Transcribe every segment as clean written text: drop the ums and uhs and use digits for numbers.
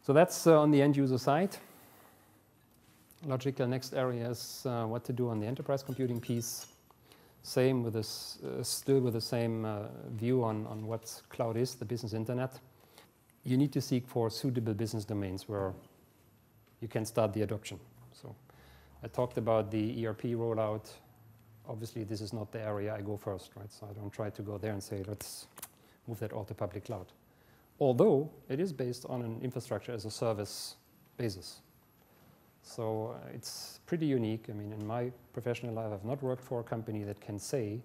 So that's on the end user side. Logical next area is what to do on the enterprise computing piece. Same with this, still with the same view on what cloud is, the business internet. You need to seek for suitable business domains where you can start the adoption. So I talked about the ERP rollout. Obviously, this is not the area I go first, right? So I don't try to go there and say, let's move that all to public cloud. Although it is based on an infrastructure as a service basis. So it's pretty unique. I mean, in my professional life, I've not worked for a company that can say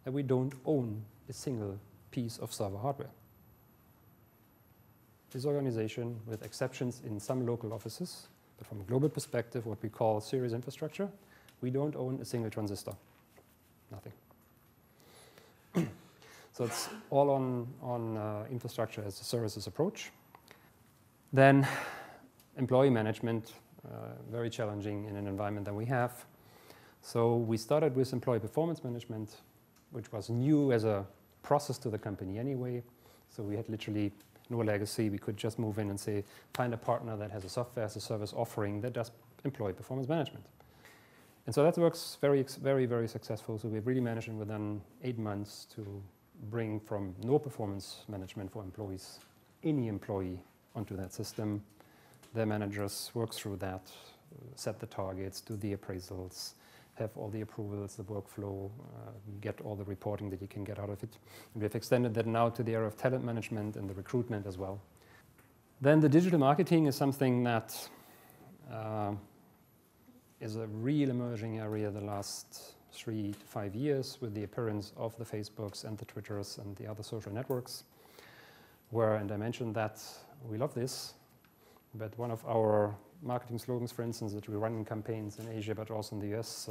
that we don't own a single piece of server hardware. This organization, with exceptions in some local offices, but from a global perspective, what we call serious infrastructure, we don't own a single transistor. Nothing. So it's all on infrastructure as a services approach. Then employee management. Very challenging in an environment that we have. So we started with employee performance management, which was new as a process to the company anyway. So we had literally no legacy. We could just move in and say, find a partner that has a software as a service offering that does employee performance management. And so that works very, very successful. So we've really managed within 8 months to bring from no performance management for employees, any employee, onto that system. Their managers work through that, set the targets, do the appraisals, have all the approvals, the workflow, get all the reporting that you can get out of it. And we've extended that now to the area of talent management and the recruitment as well. Then the digital marketing is something that is a real emerging area the last 3 to 5 years with the appearance of the Facebooks and the Twitters and the other social networks, where, and I mentioned that we love this, but one of our marketing slogans, for instance, that we run in campaigns in Asia, but also in the US,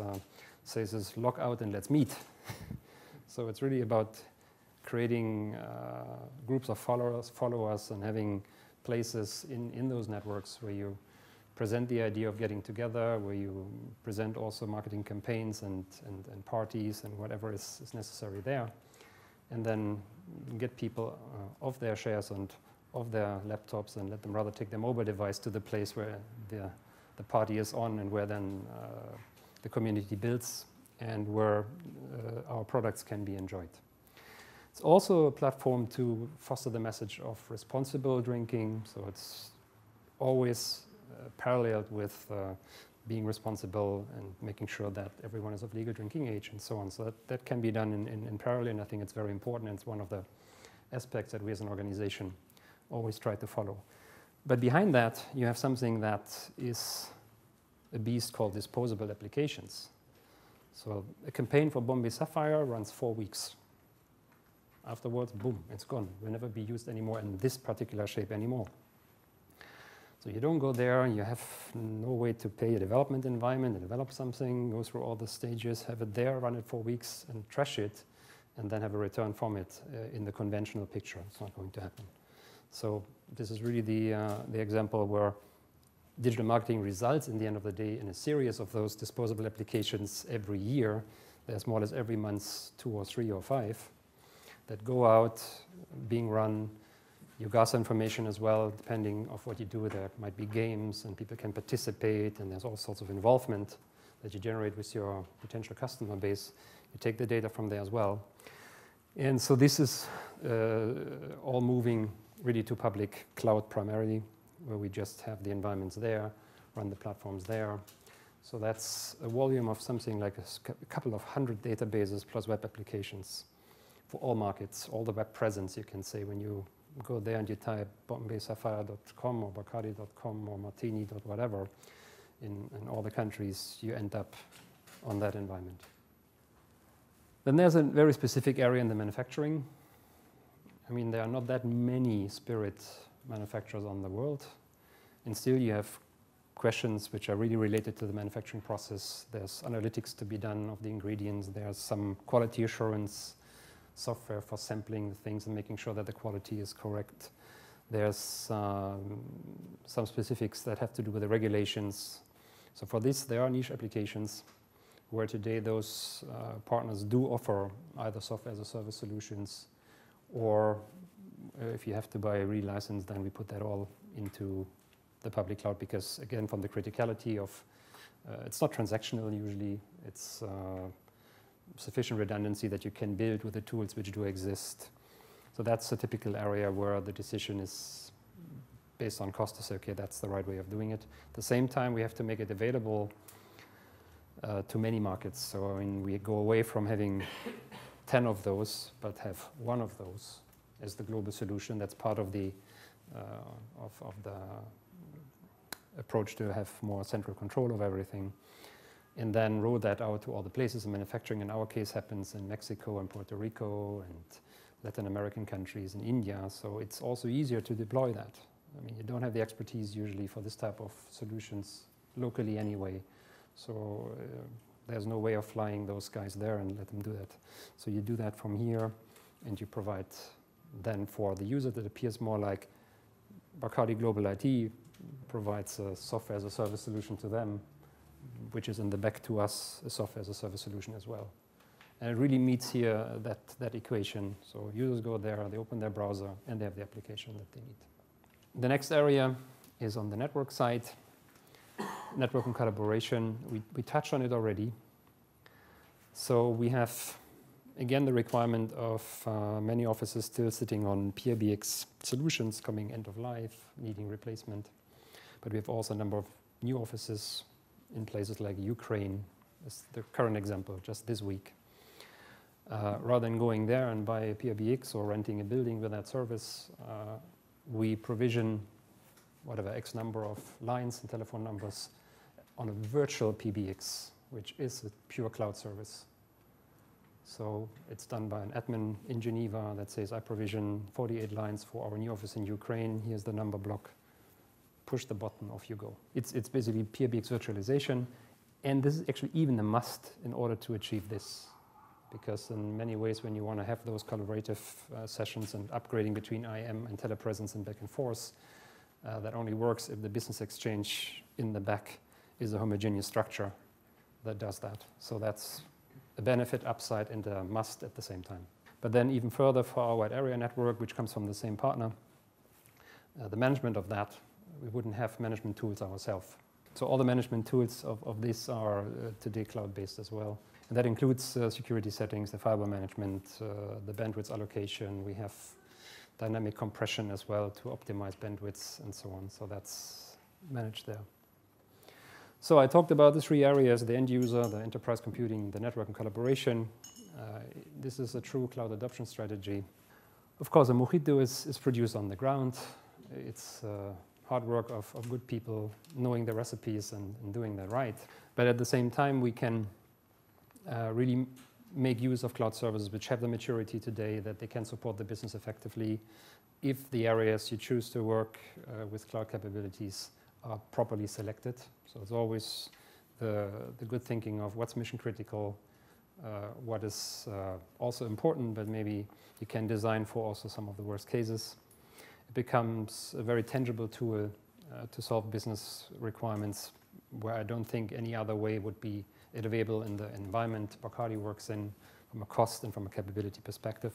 says is log out and let's meet. So it's really about creating groups of followers and having places in those networks where you present the idea of getting together, where you present also marketing campaigns and parties and whatever is necessary there. And then get people off their shares and of their laptops and let them rather take their mobile device to the place where the party is on and where then the community builds and where our products can be enjoyed. It's also a platform to foster the message of responsible drinking, so it's always paralleled with being responsible and making sure that everyone is of legal drinking age and so on. So that can be done in parallel, and I think it's very important. It's one of the aspects that we as an organization always try to follow. But behind that, you have something that is a beast called disposable applications. So a campaign for Bombay Sapphire runs 4 weeks. Afterwards, boom, it's gone. Will never be used anymore in this particular shape anymore. So you don't go there, you have no way to pay a development environment and develop something, go through all the stages, have it there, run it 4 weeks, and trash it, and then have a return from it in the conventional picture. It's not going to happen. So this is really the example where digital marketing results in the end of the day in a series of those disposable applications every year. There's more or less every month 2 or 3 or 5 that go out, being run. You gather information as well, depending on what you do. There might be games and people can participate, and there's all sorts of involvement that you generate with your potential customer base. You take the data from there as well. And so this is all moving really to public cloud primarily, where we just have the environments there, run the platforms there. So that's a volume of something like a couple of 100 databases plus web applications for all markets, all the web presence, you can say. When you go there and you type bombaysapphire.com or bacardi.com or martini. Whatever in all the countries, you end up on that environment. Then there's a very specific area in the manufacturing. I mean, there are not that many spirit manufacturers on the world, and still you have questions which are really related to the manufacturing process. There's analytics to be done of the ingredients. There's some quality assurance software for sampling things and making sure that the quality is correct. There's some specifics that have to do with the regulations. So for this, there are niche applications where today those partners do offer either software as a service solutions, or if you have to buy a re-license, then we put that all into the public cloud because, again, from the criticality of, it's not transactional usually, it's sufficient redundancy that you can build with the tools which do exist. So that's a typical area where the decision is based on cost to say, okay, that's the right way of doing it. At the same time, we have to make it available to many markets. So I mean, we go away from having 10 of those, but have one of those as the global solution. That's part of the approach to have more central control of everything, and then roll that out to all the places. And manufacturing, in our case, happens in Mexico and Puerto Rico and Latin American countries and India. So it's also easier to deploy that. I mean, you don't have the expertise usually for this type of solutions locally anyway. So there's no way of flying those guys there and let them do that. So you do that from here, and you provide then for the user that appears more like Bacardi Global IT provides a software as a service solution to them, which is in the back to us a software as a service solution as well. And it really meets here that equation. So users go there, they open their browser, and they have the application that they need. The next area is on the network side. Network and collaboration, we touched on it already. So we have, again, the requirement of many offices still sitting on PBX solutions coming end of life, needing replacement. But we have also a number of new offices in places like Ukraine, is the current example, just this week. Rather than going there and buy a PBX or renting a building with that service, we provision whatever X number of lines and telephone numbers on a virtual PBX, which is a pure cloud service. So it's done by an admin in Geneva that says, I provision 48 lines for our new office in Ukraine. Here's the number block. Push the button, off you go. It's basically PBX virtualization. And this is actually even a must in order to achieve this. Because in many ways, when you want to have those collaborative sessions and upgrading between IM and telepresence and back and forth, that only works if the business exchange in the back is a homogeneous structure that does that. So that's a benefit, upside, and a must at the same time. But then even further for our wide area network, which comes from the same partner, the management of that, we wouldn't have management tools ourselves. So all the management tools of this are today cloud-based as well. And that includes security settings, the firewall management, the bandwidth allocation. We have dynamic compression as well to optimize bandwidths and so on. So that's managed there. So I talked about the three areas, the end user, the enterprise computing, the network and collaboration. This is a true cloud adoption strategy. Of course, a Mojito is produced on the ground. It's hard work of good people knowing the recipes and doing that right. But at the same time, we can really make use of cloud services which have the maturity today that they can support the business effectively if the areas you choose to work with cloud capabilities are properly selected. So it's always the good thinking of what's mission critical, what is also important, but maybe you can design for also some of the worst cases. It becomes a very tangible tool to solve business requirements where I don't think any other way would be available in the environment Bacardi works in from a cost and from a capability perspective.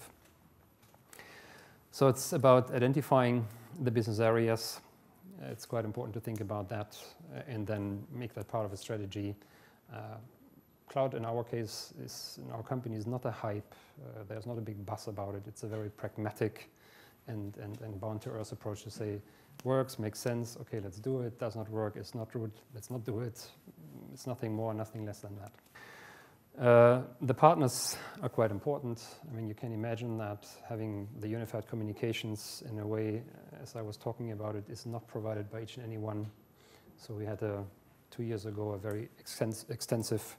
So it's about identifying the business areas. It's quite important to think about that and then make that part of a strategy. Cloud, in our case, in our company, is not a hype. There's not a big buzz about it. It's a very pragmatic and down-to-earth approach to say, works, makes sense, okay, let's do it. Does not work, it's not good, let's not do it. It's nothing more, nothing less than that. The partners are quite important. I mean, you can imagine that having the unified communications in a way, as I was talking about it, is not provided by each and any one. So we had 2 years ago a very extensive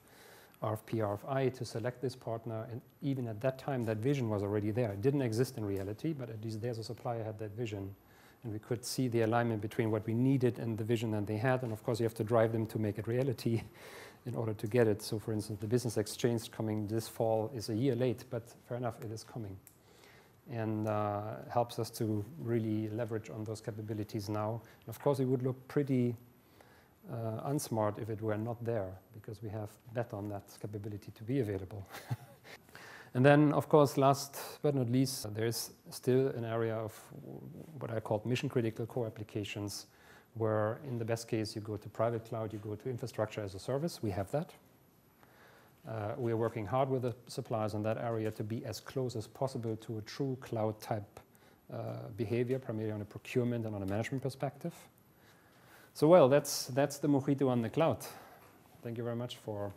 RFP, RFI to select this partner, and even at that time that vision was already there. It didn't exist in reality, but at least there's a supplier had that vision. And we could see the alignment between what we needed and the vision that they had. And of course, you have to drive them to make it reality in order to get it. So for instance, the business exchange coming this fall is a year late, but fair enough, it is coming. And helps us to really leverage on those capabilities now. And of course, it would look pretty unsmart if it were not there, because we have bet on that capability to be available. And then, of course, last but not least, there is still an area of what I call mission-critical core applications, where in the best case you go to private cloud, you go to infrastructure as a service. We have that. We are working hard with the suppliers in that area to be as close as possible to a true cloud type behavior, primarily on a procurement and on a management perspective. So well, that's the mojito on the cloud. Thank you very much for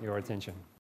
your attention.